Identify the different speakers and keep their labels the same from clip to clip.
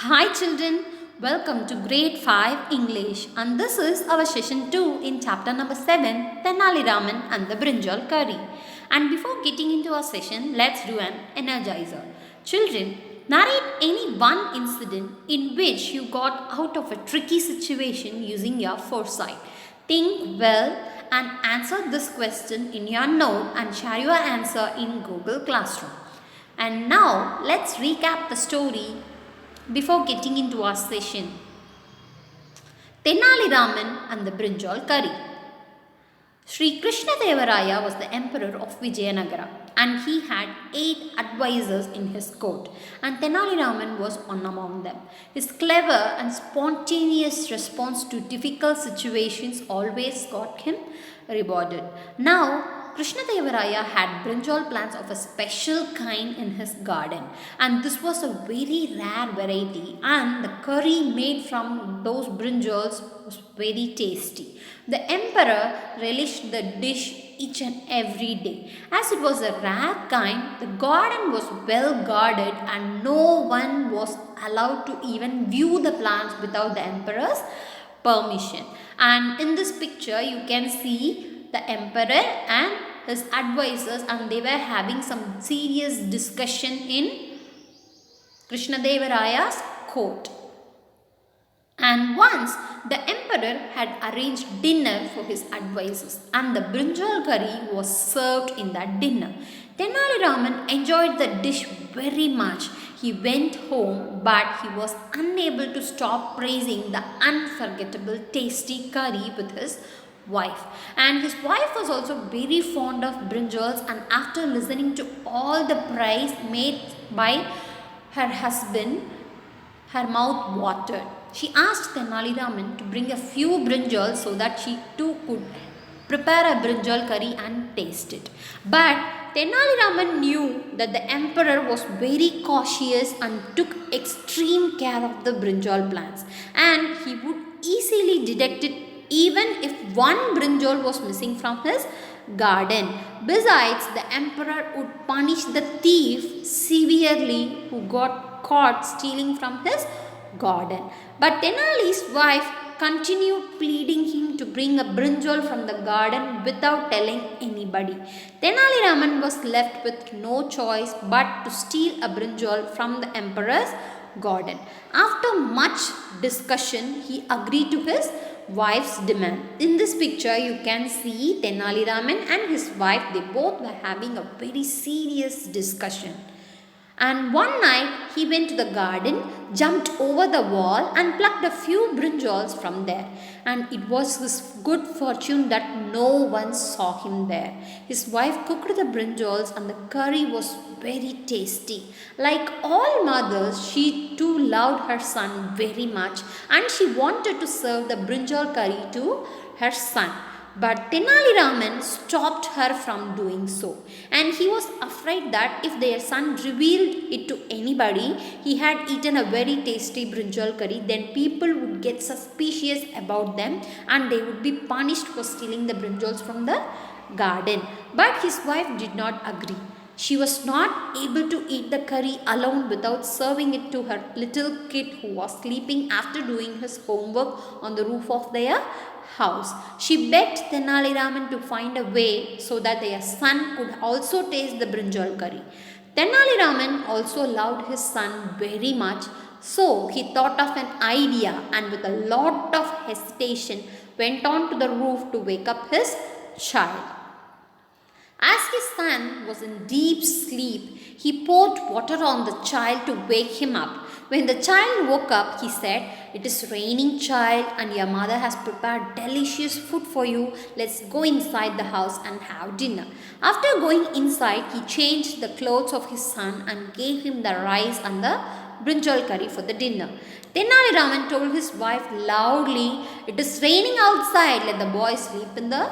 Speaker 1: Hi children, welcome to grade 5 English and this is our session 2 in chapter number 7 Tenali Raman and the Brinjal Curry. And before getting into our session, let's do an energizer. Children, narrate any one incident in which you got out of a tricky situation using your foresight. Think well and answer this question in your note and share your answer in Google Classroom. And now let's recap the story before getting into our session. Tenali Raman and the Brinjal Curry. Sri Krishna Devaraya was the emperor of Vijayanagara and he had 8 advisors in his court and Tenali Raman was one among them. His clever and spontaneous response to difficult situations always got him rewarded. Now, Krishnadevaraya had brinjal plants of a special kind in his garden and this was a very rare variety and the curry made from those brinjals was very tasty. The emperor relished the dish each and every day. As it was a rare kind, the garden was well guarded and no one was allowed to even view the plants without the emperor's permission. And in this picture, you can see the emperor and his advisors and they were having some serious discussion in Krishnadevaraya's court. And once the emperor had arranged dinner for his advisors and the brinjal curry was served in that dinner. Tenali Raman enjoyed the dish very much. He went home but he was unable to stop praising the unforgettable tasty curry with his wife. And his wife was also very fond of brinjals and after listening to all the praise made by her husband, her mouth watered. She asked Tenali Raman to bring a few brinjals so that she too could prepare a brinjal curry and taste it. But Tenali Raman knew that the emperor was very cautious and took extreme care of the brinjal plants and he would easily detect it even if one brinjal was missing from his garden. Besides, the emperor would punish the thief severely who got caught stealing from his garden. But Tenali's wife continued pleading him to bring a brinjal from the garden without telling anybody. Tenali Raman was left with no choice but to steal a brinjal from the emperor's garden. After much discussion, he agreed to his wife's demand. In this picture, you can see Tenali Raman and his wife, they both were having a very serious discussion. And one night he went to the garden, jumped over the wall and plucked a few brinjals from there. And it was his good fortune that no one saw him there. His wife cooked the brinjals and the curry was very tasty. Like all mothers, she too loved her son very much and she wanted to serve the brinjal curry to her son. But Tenali Raman stopped her from doing so and he was afraid that if their son revealed it to anybody, he had eaten a very tasty brinjal curry, then people would get suspicious about them and they would be punished for stealing the brinjals from the garden. But his wife did not agree. She was not able to eat the curry alone without serving it to her little kid who was sleeping after doing his homework on the roof of their house. She begged Tenali Raman to find a way so that their son could also taste the brinjal curry. Tenali Raman also loved his son very much, so he thought of an idea and with a lot of hesitation went on to the roof to wake up his child. As his son was in deep sleep, he poured water on the child to wake him up. When the child woke up, he said, "It is raining, child, and your mother has prepared delicious food for you. Let's go inside the house and have dinner." After going inside, he changed the clothes of his son and gave him the rice and the brinjal curry for the dinner. Tenali Raman told his wife loudly, "It is raining outside. Let the boy sleep in the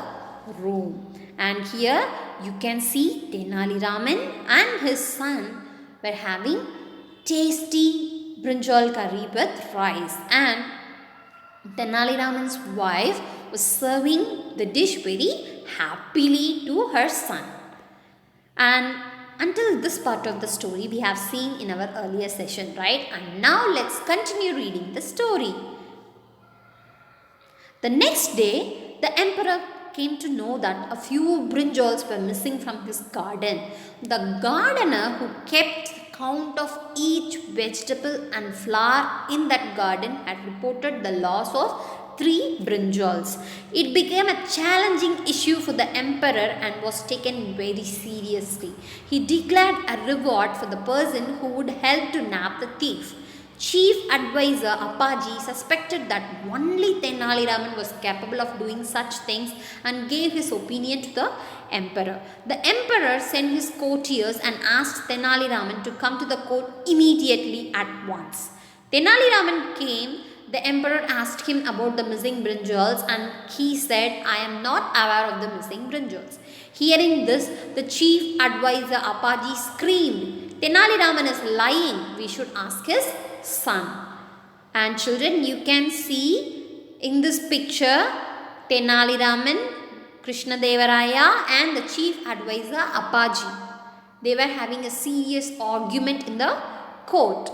Speaker 1: room." And here you can see Tenali Raman and his son were having tasty brinjal curry with rice and Tenali Raman's wife was serving the dish very happily to her son. And until this part of the story we have seen in our earlier session, right? And now let's continue reading the story. The next day, the emperor came to know that a few brinjals were missing from his garden. The gardener who kept count of each vegetable and flower in that garden had reported the loss of 3 brinjals. It became a challenging issue for the emperor and was taken very seriously. He declared a reward for the person who would help to nab the thief. Chief advisor Appaji suspected that only Tenali Raman was capable of doing such things and gave his opinion to the emperor. The emperor sent his courtiers and asked Tenali Raman to come to the court immediately at once. Tenali Raman came. The emperor asked him about the missing brinjals and he said, "I am not aware of the missing brinjals." Hearing this, the chief advisor Appaji screamed, "Tenali Raman is lying. We should ask his son." And children, you can see in this picture Tenali Raman, Krishna Devaraya and the chief advisor Appaji. They were having a serious argument in the court.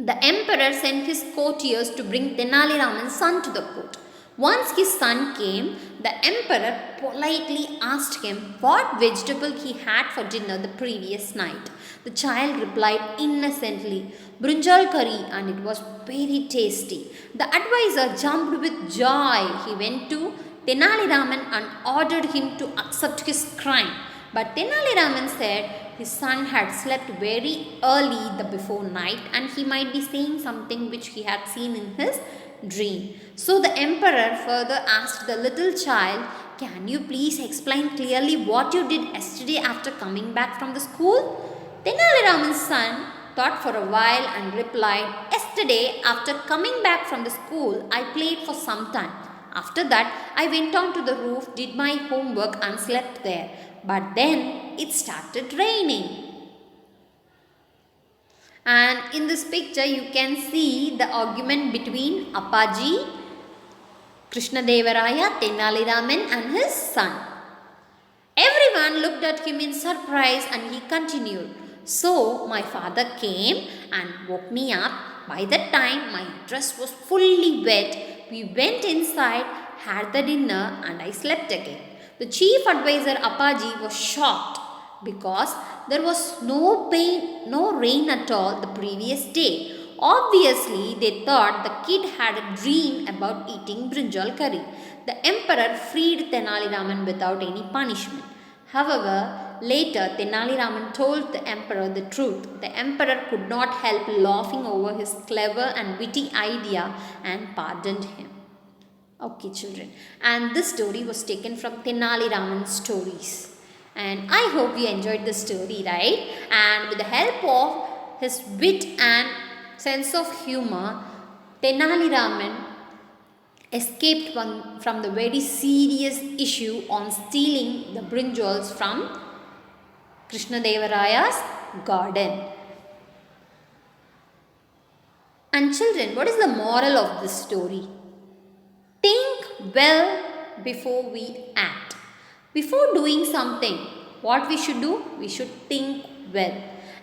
Speaker 1: The emperor sent his courtiers to bring Tenali Raman's son to the court. Once his son came, the emperor politely asked him what vegetable he had for dinner the previous night. The child replied innocently, "Brinjal curry," and it was very tasty. The advisor jumped with joy. He went to Tenali Raman and ordered him to accept his crime. But Tenali Raman said his son had slept very early the before night and he might be saying something which he had seen in his dream. So the emperor further asked the little child, "Can you please explain clearly what you did yesterday after coming back from the school?" Tenali Raman's son thought for a while and replied, "Yesterday after coming back from the school, I played for some time. After that, I went on to the roof, did my homework and slept there. But then it started raining." And in this picture, you can see the argument between Appaji, Krishna Devaraya, Tenali Raman and his son. Everyone looked at him in surprise and he continued, "So my father came and woke me up. By that time my dress was fully wet. We went inside, had the dinner and I slept again." The chief advisor Appaji was shocked because there was no rain at all the previous day. Obviously, they thought the kid had a dream about eating brinjal curry. The emperor freed Tenali Raman without any punishment. However, later Tenali Raman told the emperor the truth. The emperor could not help laughing over his clever and witty idea and pardoned him. Okay, children. And this story was taken from Tenali Raman's stories. And I hope you enjoyed the story, right? And with the help of his wit and sense of humor, Tenali Raman escaped from the very serious issue on stealing the brinjals from Krishna Devaraya's garden. And children, what is the moral of this story? Think well before we act. Before doing something, what we should do? We should think well.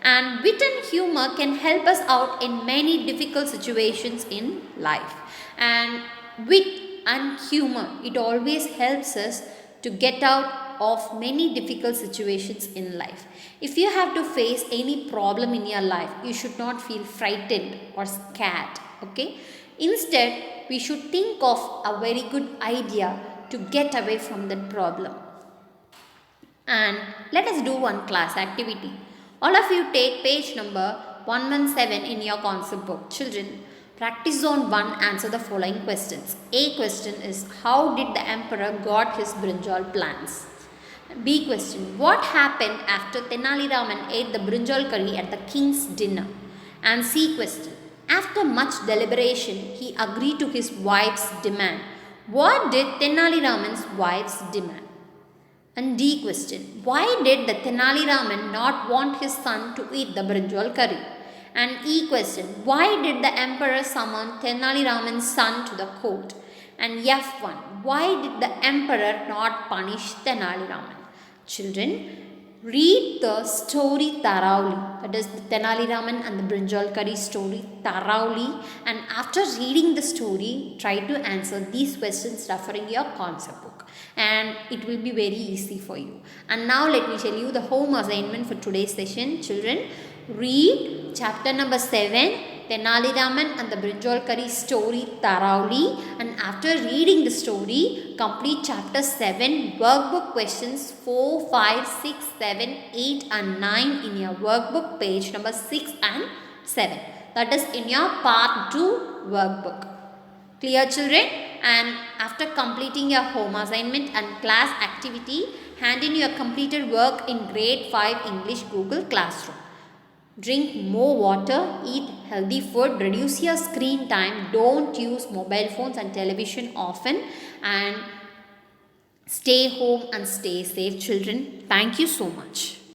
Speaker 1: And wit and humor can help us out in many difficult situations in life. And wit and humor, it always helps us to get out of many difficult situations in life. If you have to face any problem in your life, you should not feel frightened or scared. Okay? Instead, we should think of a very good idea to get away from that problem. And let us do one class activity. All of you take page number 117 in your concept book. Children, practice zone 1, answer the following questions. A question is, how did the emperor got his brinjal plants? B question, what happened after Tenali Raman ate the brinjal curry at the king's dinner? And C question, after much deliberation, he agreed to his wife's demand. What did Tenali Raman's wife's demand? And D question, why did the Tenali Raman not want his son to eat the brinjal curry? And E question, why did the emperor summon Tenali Raman's son to the court? And F1, why did the emperor not punish Tenali Raman? Children, Read the story thoroughly. That is the Tenali Raman and the Brinjal Curry story thoroughly. And after reading the story, try to answer these questions referring your concept book. And it will be very easy for you. And now let me tell you the home assignment for today's session. Children, read chapter number 7, Tenali Raman and the Brinjal Curry story thoroughly, and after reading the story, complete chapter 7 workbook questions 4, 5, 6, 7, 8 and 9 in your workbook page number 6 and 7. That is in your part 2 workbook. Clear, children? And after completing your home assignment and class activity, hand in your completed work in grade 5 English Google Classroom. Drink more water, eat healthy food, reduce your screen time, don't use mobile phones and television often, and stay home and stay safe, children. Thank you so much.